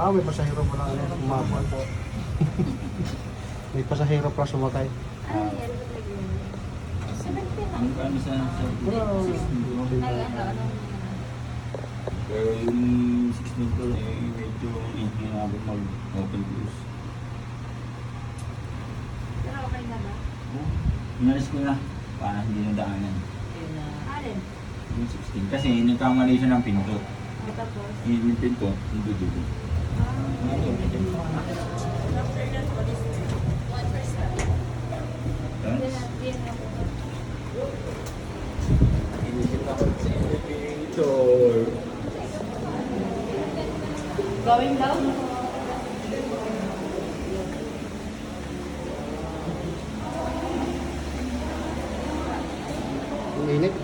May pasahero pa lang umabot. May pasahero pa sumakay. Ang kano sa Pero, pero yung 16 ko medyo hindi na ako mag-open close. Pero okay na ba? Inalis ko na para hindi na daanan. Alin? Yung 16 kasi nagkamali siya ng pinto. Tapos? Yung pinto, hindi dugo. Inisip ako sa elevator. Going down? ang init.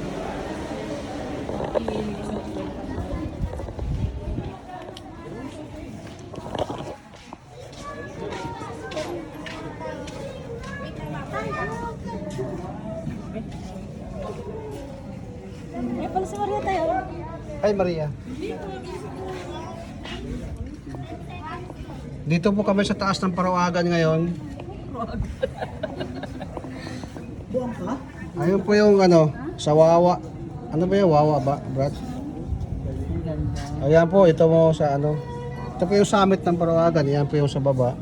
Eh, pala si Maria tayo. Hi Maria. Dito po kami sa taas ng Parawagan ngayon. Buwang ka? Ayun po yung ano, sa Wawa. Ano ba yung Wawa ba, Brad? Ayan po, ito mo sa ano. Ito po yung summit ng Parawagan. Ayan po yung sa baba.